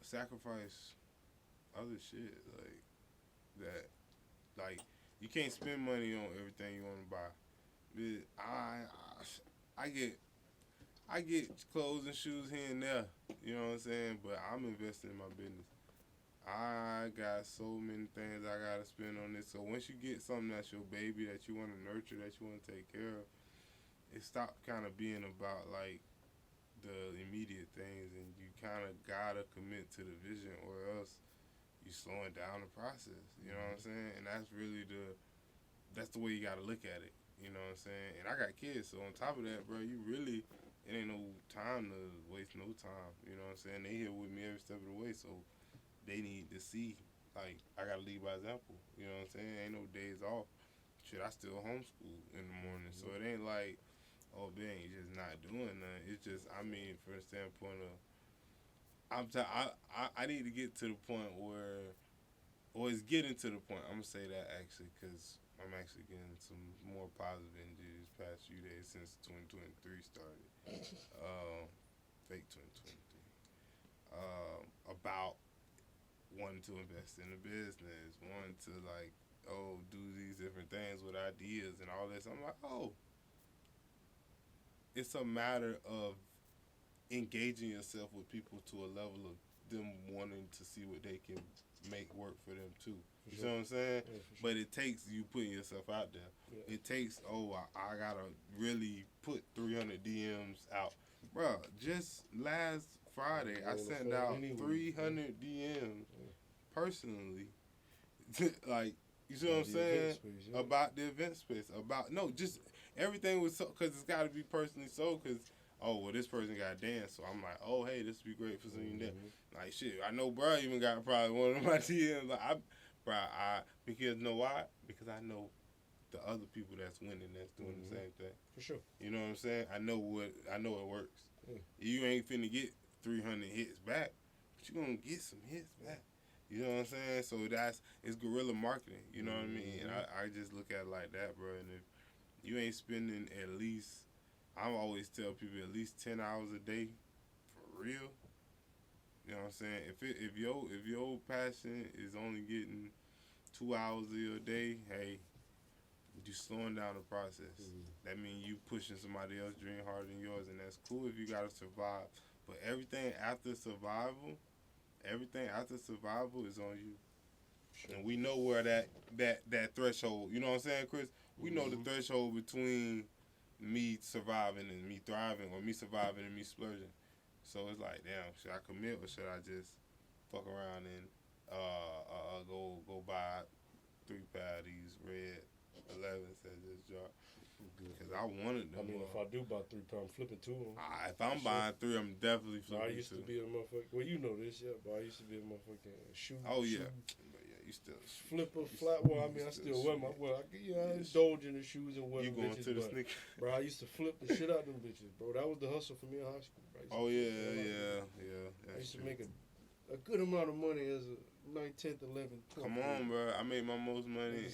sacrifice other shit like that. Like you can't spend money on everything you want to buy. But I get clothes and shoes here and there. You know what I'm saying? But I'm investing in my business. I got so many things I gotta spend on this. So once you get something that's your baby that you want to nurture, that you want to take care of, it stopped kind of being about like the immediate things, and you kind of gotta commit to the vision, or else you slowing down the process. You know what I'm saying? And that's the way you gotta look at it. You know what I'm saying? And I got kids, so on top of that, bro, it ain't no time to waste no time. You know what I'm saying? They here with me every step of the way, so they need to see, like, I gotta lead by example. You know what I'm saying? Ain't no days off. Shit, I still homeschool in the morning, so it ain't like, oh, man, you just not doing nothing. It's just, I mean, from the standpoint of, I need to get to the point where, or it's getting to the point, I'm gonna say that actually, because I'm actually getting some more positive energy these past few days since 2023 started. Fake 2023. About wanting to invest in the business, wanting to like, do these different things with ideas and all this. I'm like, it's a matter of engaging yourself with people to a level of them wanting to see what they can make work for them too. You see what I'm saying? Yeah, for sure. But it takes you putting yourself out there. Yeah. It takes, I gotta really put 300 DMs out. Bro, just last Friday, I sent out 300 DMs personally. Like, you see what I'm saying? Space, about the event space. Just everything was so, because it's got to be personally so, because, this person got dance, so I'm like, hey, this would be great for some dance. Like, shit, I know bro even got probably one of my DMs. Like, because you know why? Because I know the other people that's winning that's doing the same thing. For sure. You know what I'm saying? I know it works. Yeah. You ain't finna get 300 hits back, but you gonna get some hits back. You know what I'm saying? So it's guerrilla marketing. You know what I mean? And I just look at it like that, bro. And if you ain't spending at least, I always tell people at least 10 hours a day for real. You know what I'm saying? If your passion is only getting 2 hours of your day, hey, you slowing down the process. That means you pushing somebody else's dream harder than yours, and that's cool if you gotta survive. But everything after survival is on you. Sure. And we know where that threshold, you know what I'm saying, Chris? We know the threshold between me surviving and me thriving, or me surviving and me splurging. So it's like, damn, should I commit or should I just fuck around and go buy 3 pair of these red 11s that just dropped? Because I wanted them. I mean, if I do buy 3 pounds, I'm flipping 2 of them. If I'm buying 3, I'm definitely flipping 2. I used to be a motherfucker. Well, you know this, yeah, but I used to be a motherfucking shoe. Oh, yeah. But yeah, you still. Flipper, flat. Well, I mean, I still wear my. Well, I indulge in the shoes and wear them bitches. You going to the sneaker? Bro, I used to flip the shit out of them bitches, bro. That was the hustle for me in high school, bro. Oh, yeah. I used to make a good amount of money as a 9th, 10th, 11th, 12th. Come on, bro. I made my most money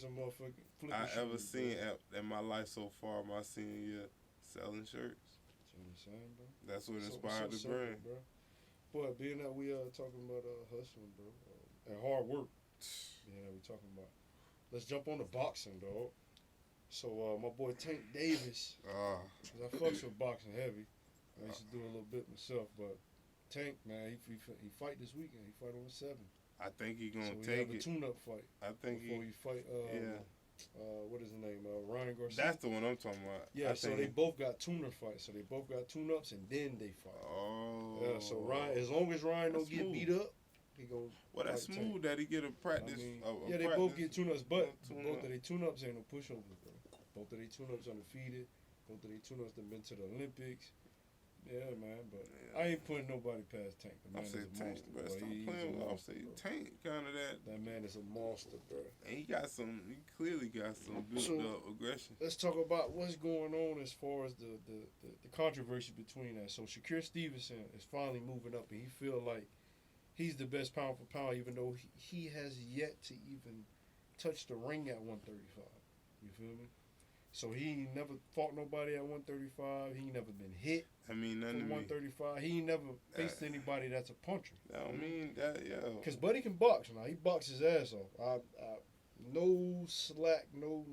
I ever seen in my life so far, my senior year, selling shirts. Bro. That's what inspired the brand. Bro. Boy, being that we talking about hustling, bro, and hard work, being that we talking about, let's jump on the boxing, dog. So my boy Tank Davis, cause I fucks with boxing heavy. I used to do a little bit myself, but Tank, man, he fight this weekend. He fight on the 7th. I think he gonna take it. A tune-up fight. I think before he fight. What is his name? Ryan Garcia. That's the one I'm talking about. Yeah, so they both got tuner fights. So they both got tune-ups and then they fight. Oh. Yeah, so Ryan, as long as Ryan don't get beat up, he gonna. Well, that's smooth that he get a practice. They both get tune-ups, but both of their tune-ups ain't no pushovers, bro. Both of their tune-ups undefeated. Both of their tune-ups have been to the Olympics. Yeah, man, but I ain't putting nobody past Tank. The man is a Tank, monster, bro. Stop playing with. I'm saying Tank, kind of that. That man is a monster, bro. And he clearly got some built-up aggression. Let's talk about what's going on as far as the controversy between that. So Shakur Stevenson is finally moving up, and he feel like he's the best pound for pound, even though he has yet to even touched the ring at 135. You feel me? So he ain't never fought nobody at 135. He ain't never been hit I mean, nothing from to me. 135. He ain't never faced anybody that's a puncher. I mean, that, yeah. Because Buddy can box now. He boxes his ass off. No slack, no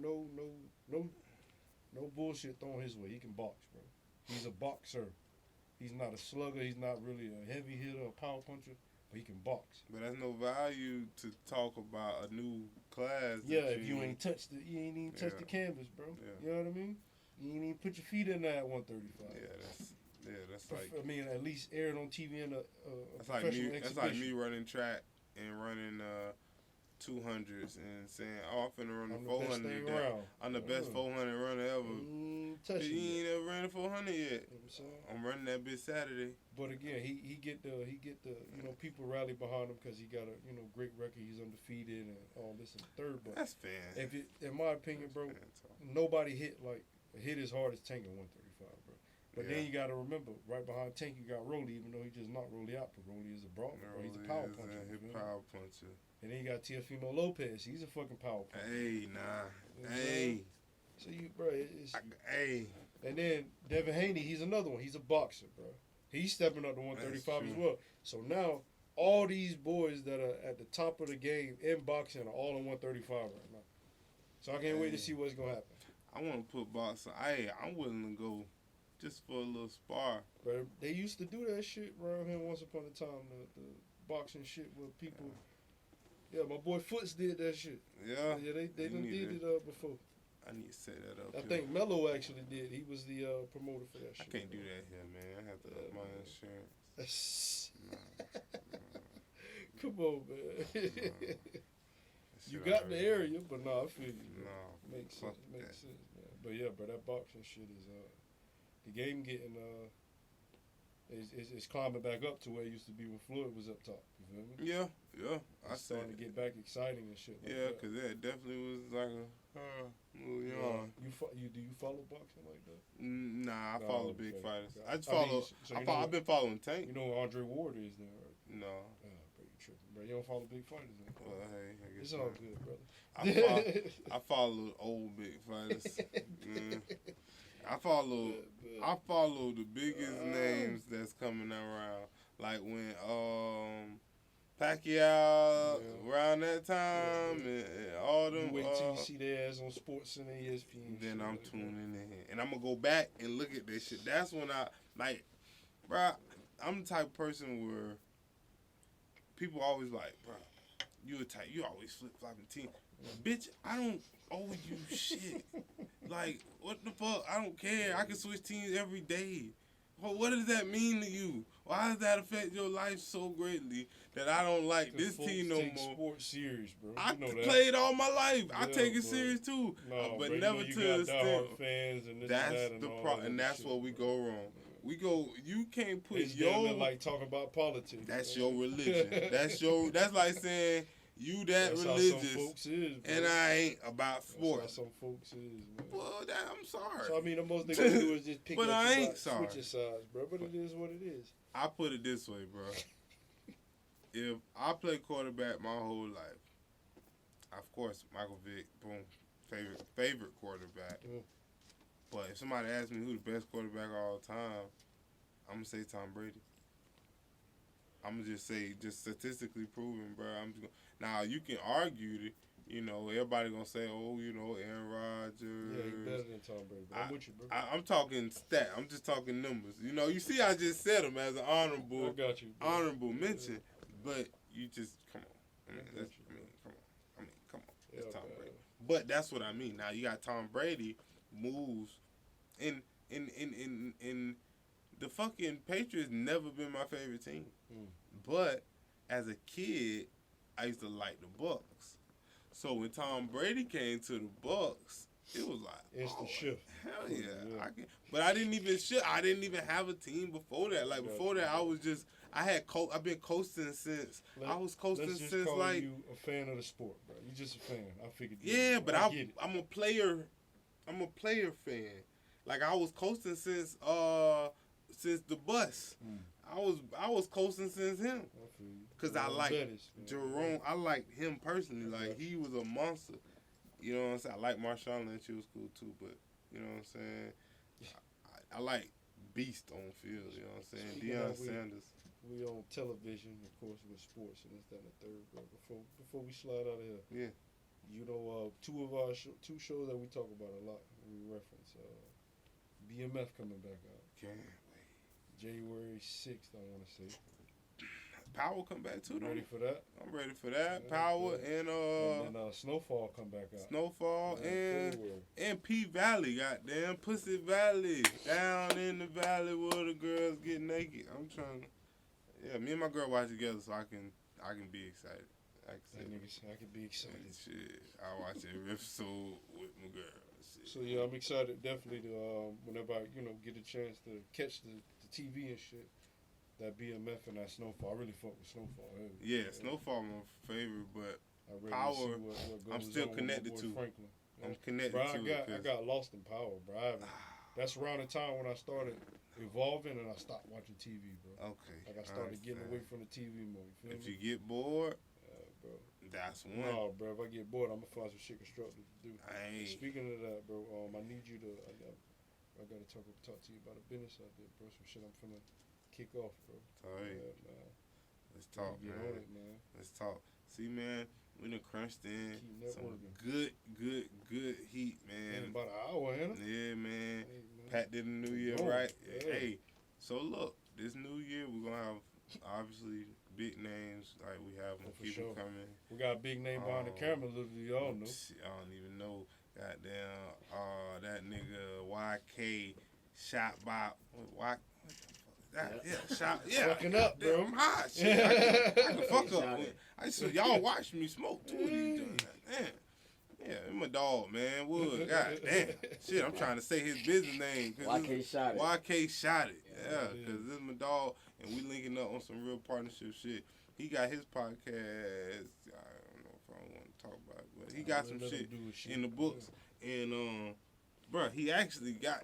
bullshit thrown his way. He can box, bro. He's a boxer. He's not a slugger. He's not really a heavy hitter, a power puncher, but he can box. But there's no value to talk about a new class. Yeah, if you ain't touched the, you ain't even touched the canvas, bro. Yeah. You know what I mean? You ain't even put your feet in there at 135. That's like. I mean, at least aired on TV in a That's like professional me. exhibition. That's like me running track and running 200s and saying, "Oh, I'm finna run the 400 today. I'm the best 400 runner ever." He ain't never ran a 400 yet. You know what I'm saying? I'm running that bitch Saturday. But again, he get the you know, people rally behind him because he got a, you know, great record. He's undefeated and all this and third. But That's fair. if it, in my opinion, bro, nobody hit as hard as Tank at 135, bro. But then you got to remember, right behind Tank, you got Rolly, even though he just not Rolly out, but Rolly is a brawler. He's a power puncher. Power puncher. And then you got Teofimo Lopez. He's a fucking power puncher. Hey, nah. You know Hey. So you, bro, it's, Hey. and then Devin Haney, he's another one. He's a boxer, bro. He's stepping up to 135 as well. So now all these boys that are at the top of the game in boxing are all in 135 right now. So I can't wait to see what's gonna happen. I want to put boxing. I'm willing to go just for a little spar. But they used to do that shit around here once upon a time. The boxing shit with people. Yeah, my boy Foots did that shit. Yeah. Yeah, they done did it before. I need to set that up. I think Mello actually did. He was the promoter for that shit. I can't do that here, man. I have to up my insurance. Come on, man. You got the area, but I feel you. No, makes sense, man. But yeah, but that boxing shit is the game getting is climbing back up to where it used to be when Floyd was up top. You feel me? Yeah. It's starting to get back exciting and shit. Yeah, because that definitely was like a little young. Do you follow boxing like that? Nah, I follow big fighters. I just follow. I've been following Tank. You know who Andre Ward is then, right? No. Bro, you tripping, bro. You don't follow big fighters then. Well, hey, I guess it's all good, brother. I follow old big fighters. I follow the biggest names that's coming around. Like when Pacquiao around that time and all them. You wait till you see their ass on Sports and ESPN. Then I'm tuning in, and I'm gonna go back and look at this shit. That's when I bro. I'm the type of person where people always like, bro, you always flip flopping team. Bitch, I don't owe you shit. Like, what the fuck? I don't care. I can switch teams every day. Well, what does that mean to you? Why does that affect your life so greatly that I don't like this team no more? Sports serious, bro. I you know played all my life. I take it serious too, but never to the extent. Fans and this that's and that the and problem, and that's where we go wrong. We go. You can't put your like talking about politics. That's your religion. That's like saying you that's religious. How some folks is, and I ain't about sports. That's how some folks is, man. Well, I'm sorry. So I mean, the most they gonna do is just pick but up I ain't sorry. Switch your sides, bro. But it is what it is. I put it this way, bro. If I play quarterback my whole life, of course Michael Vick, boom, favorite quarterback. But if somebody asks me who the best quarterback of all time, I'm gonna say Tom Brady. I'm gonna just say, just statistically proven, bro. Now you can argue that, you know, everybody gonna say, oh, you know, Aaron Rodgers. Yeah, he's better than Tom Brady. I'm with you, bro. I'm talking stat. I'm just talking numbers. You know, you see, I just said him as an honorable, mention, but you just come on. Come on. It's Tom Brady. But that's what I mean. Now you got Tom Brady moves in the fucking Patriots never been my favorite team. But as a kid, I used to like the Bucks. So when Tom Brady came to the Bucks, it was like instant shift. Hell yeah. But I didn't even I didn't even have a team before that. Like before that, I was just I've been coasting since I was coasting let's just since call like you a fan of the sport, bro. You just a fan. I figured. Yeah, but I'm a player. I'm a player fan. Like I was coasting since the bus. I was closing since him. I feel you. Cause I like Bettis, Jerome. I liked him personally. Like he was a monster. You know what I'm saying? I like Marshawn Lynch. She was cool too. But you know what I'm saying? I like Beast on field. You know what I'm saying? Deion Sanders. We on television, of course, with sports and this, that, and the third. But before we slide out of here, yeah, you know, two shows that we talk about a lot. We reference BMF coming back out. Can't wait. January 6th, I want to say. Power come back too, though. Ready for that? I'm ready for that. Yeah, Power and then Snowfall come back out. Snowfall and P Valley, goddamn Pussy Valley, down in the valley where the girls get naked. I'm trying to. Yeah, me and my girl watch together, so I can be excited. I can be excited. Shit, I watch every episode with my girl. Shit. So yeah, I'm excited definitely to whenever I get a chance to catch the TV and shit. That BMF and that Snowfall, I really fuck with Snowfall. Yeah, Snowfall my favorite, but Power, I'm still connected to. Franklin. I'm connected to it. I got lost in Power, bro. That's around the time when I started evolving and I stopped watching TV, bro. Okay. Like I started getting away from the TV more. If you get bored, bro, that's one. No, bro. If I get bored, I'm gonna find some shit constructive to do. Speaking of that, bro, I need you to. I gotta talk to you about a business I did, bro. Some shit I'm finna kick off, bro. All right. Yeah, man. Let's talk, man. On it, man. Let's talk. See, man, we done crunched in some good heat, man. About an hour, ain't it? Yeah, man. Hey, Pat did a New Year, right? Yeah. Hey, so look, this New Year we're gonna have obviously big names like we have when people coming. We got a big name behind the camera, little y'all know. I don't even know. Goddamn, that nigga YK shot by Fucking up, bro. I'm hot. Shit. I can fuck up. Y'all watch me smoke too. Damn. Yeah, I'm a dog, man. Wood. God damn. Shit, I'm trying to say his business name. YK shot it. YK shot it. Yeah, because this is my dog, and we linking up on some real partnership shit. He got his podcast. I don't know if I want to talk about it, but he got some shit in the books. And, bro, he actually got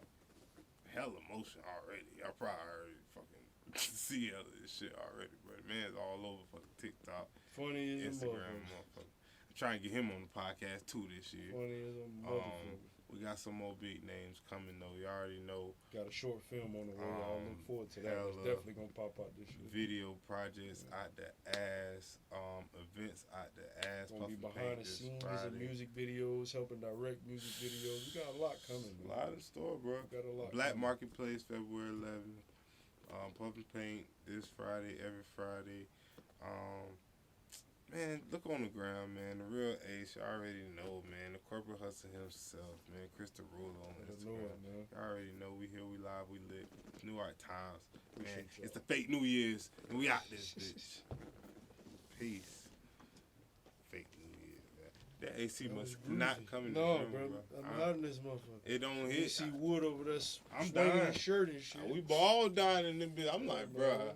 hella motion already. I probably already fucking see hella this shit already, but man's all over fucking TikTok, funny as Instagram, motherfucker. I'm trying to get him on the podcast too this year. Funny as a motherfucker. We got some more big names coming though. You already know. Got a short film on the way. Y'all look forward to that. It's definitely gonna pop out this year. Video projects out the ass. Events out the ass. Gonna be behind the scenes and music videos, helping direct music videos. We got a lot coming. A lot in store, bro. Got a lot. Black Marketplace, February 11th. Puff and Paint this Friday, every Friday. Man, look on the ground, man. The real Ace, you already know, man. The corporate hustle himself, man. Chris Derulo on Instagram. You already know we here, we live, we lit. New York Times, man. It's the fake New Year's, and we out this bitch. Peace. Fake New Year's, man. That AC must not come in the room, bro. I'm hot in this motherfucker. It don't hit. You see Wood over there. I'm dying. Shirt and shit. We all dying in this bitch. I'm like, bro.